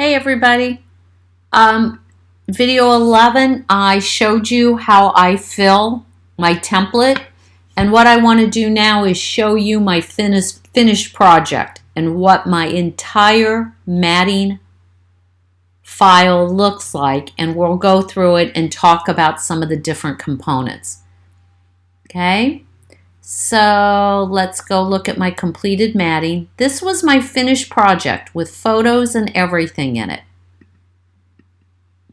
Hey everybody. Um, Video 11, I showed you how I fill my template. And what I want to do now is show you my finished project and what my entire matting file looks like. And we'll go through it and talk about some of the different components. Okay? So let's go look at my completed matting. This was my finished project with photos and everything in it.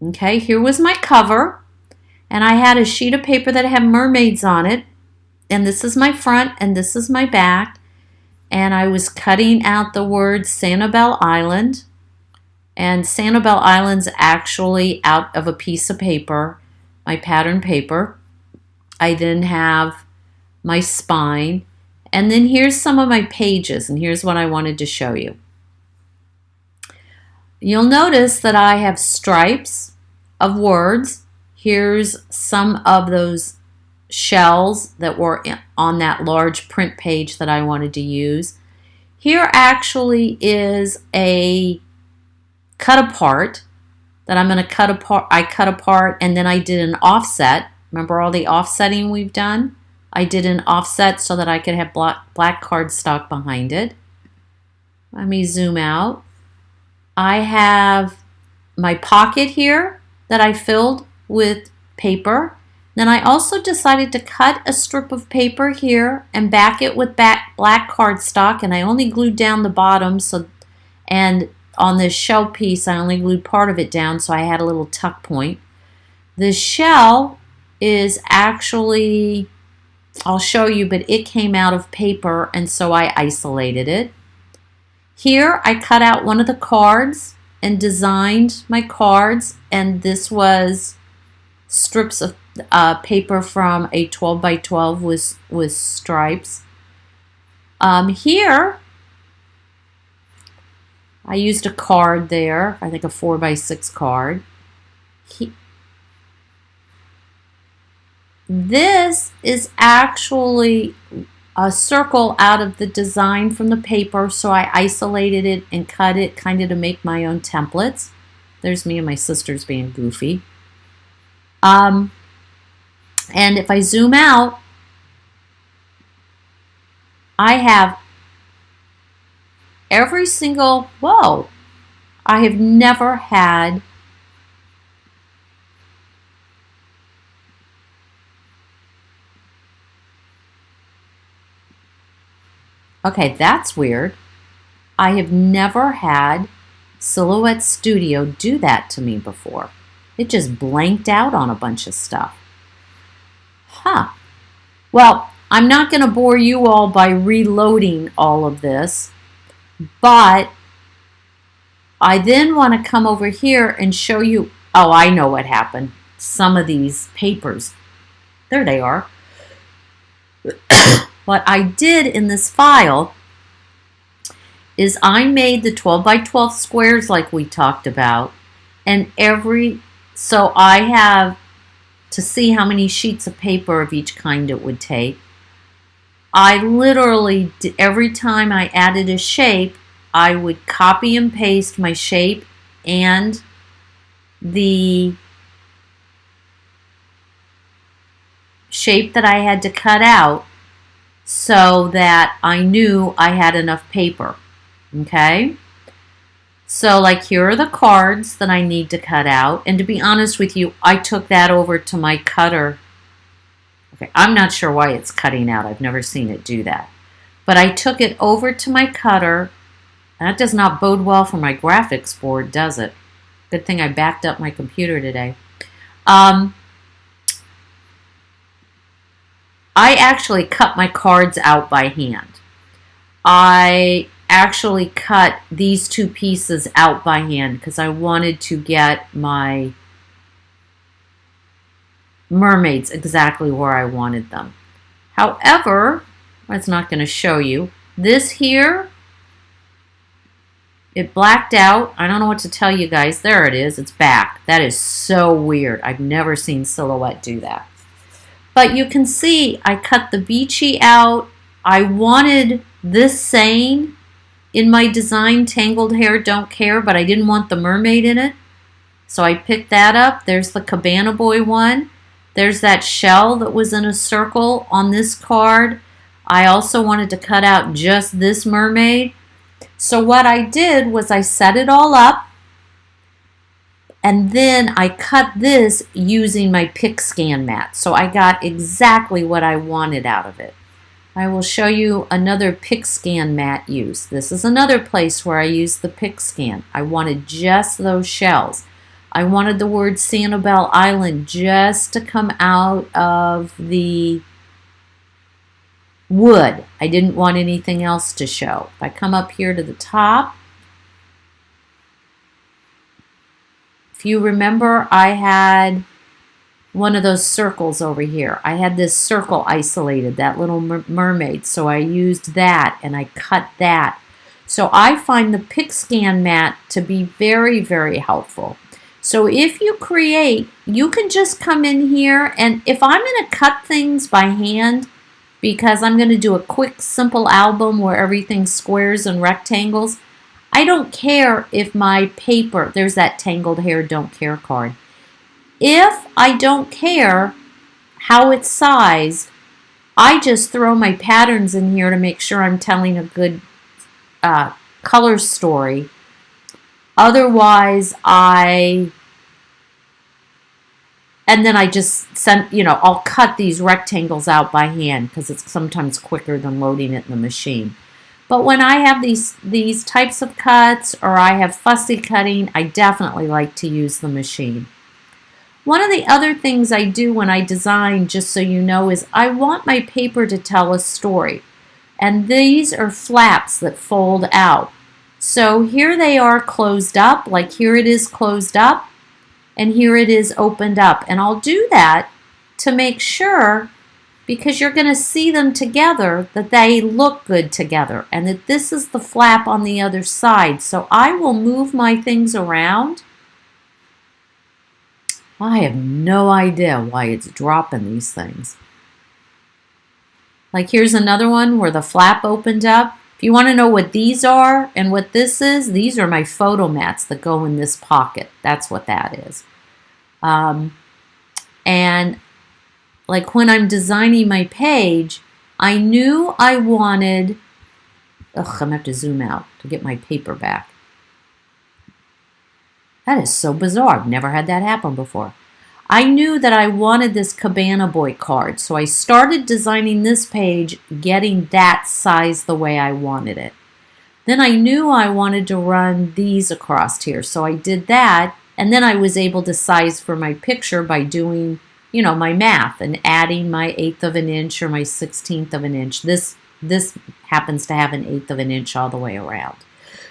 Okay, here was my cover, and I had a sheet of paper that had mermaids on it, and this is my front and this is my back, and I was cutting out the word Sanibel Island, and Sanibel Island's actually out of a piece of paper, my pattern paper. I then have my spine, and then here's some of my pages, and here's what I wanted to show you. You'll notice that I have stripes of words. Here's some of those shells that were on that large print page that I wanted to use. Here actually is a cut apart that I'm going to cut apart. I cut apart and then I did an offset. Remember all the offsetting we've done? I did an offset so that I could have black cardstock behind it. Let me zoom out. I have my pocket here that I filled with paper. Then I also decided to cut a strip of paper here and back it with black cardstock, and I only glued down the bottom, and on this shell piece I only glued part of it down so I had a little tuck point. The shell is actually, I'll show you, but it came out of paper and so I isolated it. Here I cut out one of the cards and designed my cards, and this was strips of paper from a 12 by 12 with stripes. Here I used a card there, I think a 4 by 6 card. This is actually a circle out of the design from the paper, so I isolated it and cut it kind of to make my own templates. There's me and my sisters being goofy. And if I zoom out, I have every single, whoa, I have never had okay, that's weird. I have never had Silhouette Studio do that to me before. It just blanked out on a bunch of stuff. Huh. Well, I'm not going to bore you all by reloading all of this, but I then want to come over here and show you, oh, I know what happened. Some of these papers, there they are. What I did in this file is I made the 12 by 12 squares like we talked about, and so I have to see how many sheets of paper of each kind it would take. I literally, every time I added a shape, I would copy and paste my shape and the shape that I had to cut out, so that I knew I had enough paper. Okay? So like here are the cards that I need to cut out, and to be honest with you, I took that over to my cutter. Okay, I'm not sure why it's cutting out. I've never seen it do that. But I took it over to my cutter. That does not bode well for my graphics board, does it? Good thing I backed up my computer today. I actually cut my cards out by hand. I actually cut these two pieces out by hand because I wanted to get my mermaids exactly where I wanted them. However, it's not going to show you. This here, it blacked out. I don't know what to tell you guys. There it is. It's back. That is so weird. I've never seen Silhouette do that. But you can see I cut the beachy out. I wanted this saying in my design, Tangled Hair Don't Care, but I didn't want the mermaid in it. So I picked that up. There's the Cabana Boy one. There's that shell that was in a circle on this card. I also wanted to cut out just this mermaid. So what I did was I set it all up, and then I cut this using my Picscan mat. So I got exactly what I wanted out of it. I will show you another Picscan mat use. This is another place where I used the Picscan. I wanted just those shells. I wanted the word Sanibel Island just to come out of the wood. I didn't want anything else to show. If I come up here to the top, if you remember, I had one of those circles over here. I had this circle isolated, that little mermaid, so I used that and I cut that. So I find the Picscan mat to be very, very helpful. So if you create, you can just come in here, and if I'm going to cut things by hand, because I'm going to do a quick, simple album where everything's squares and rectangles, I don't care if my paper, there's that Tangled Hair Don't Care card. If I don't care how it's sized, I just throw my patterns in here to make sure I'm telling a good color story. Otherwise, and then I just I'll cut these rectangles out by hand because it's sometimes quicker than loading it in the machine. But when I have these types of cuts, or I have fussy cutting, I definitely like to use the machine. One of the other things I do when I design, just so you know, is I want my paper to tell a story. And these are flaps that fold out. So here they are closed up, like here it is closed up, and here it is opened up. And I'll do that to make sure, because you're going to see them together, that they look good together, and that this is the flap on the other side. So I will move my things around. I have no idea why it's dropping these things. Like here's another one where the flap opened up. If you want to know what these are and what this is, these are my photo mats that go in this pocket. That's what that is. And like when I'm designing my page, I knew I wanted, I'm going to have to zoom out to get my paper back. That is so bizarre. I've never had that happen before. I knew that I wanted this Cabana Boy card, so I started designing this page getting that size the way I wanted it. Then I knew I wanted to run these across here, so I did that, and then I was able to size for my picture by doing, my math and adding my 1/8 of an inch or my 1/16 of an inch. This happens to have an 1/8 of an inch all the way around.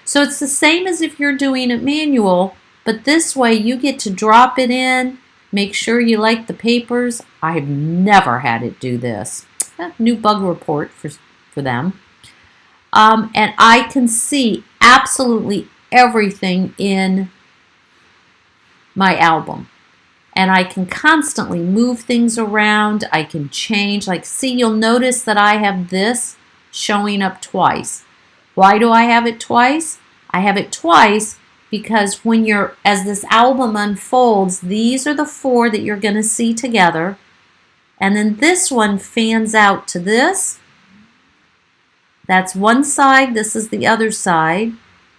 So it's the same as if you're doing it manual, but this way you get to drop it in. Make sure you like the papers. I've never had it do this. New bug report for them. And I can see absolutely everything in my album. And I can constantly move things around. I can change. Like, see, you'll notice that I have this showing up twice. Why do I have it twice? I have it twice because as this album unfolds, these are the 4 that you're going to see together. And then this one fans out to this. That's one side, this is the other side.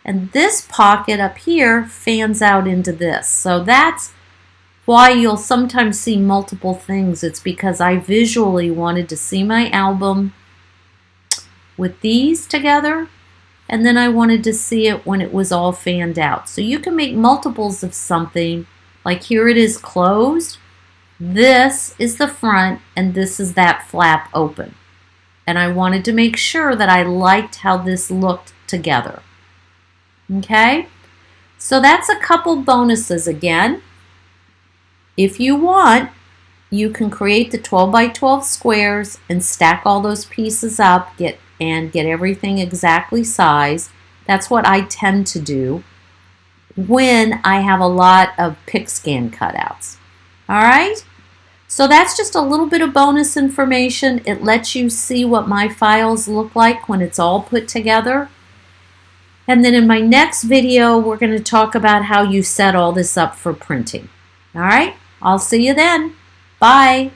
And this pocket up here fans out into this. So that's why you'll sometimes see multiple things. It's because I visually wanted to see my album with these together. And then I wanted to see it when it was all fanned out. So you can make multiples of something. Like here it is closed. This is the front, and this is that flap open. And I wanted to make sure that I liked how this looked together. Okay? So that's a couple bonuses again. If you want, you can create the 12 by 12 squares and stack all those pieces up, get everything exactly sized. That's what I tend to do when I have a lot of Picscan cutouts. All right? So that's just a little bit of bonus information. It lets you see what my files look like when it's all put together. And then in my next video, we're going to talk about how you set all this up for printing. All right, I'll see you then. Bye.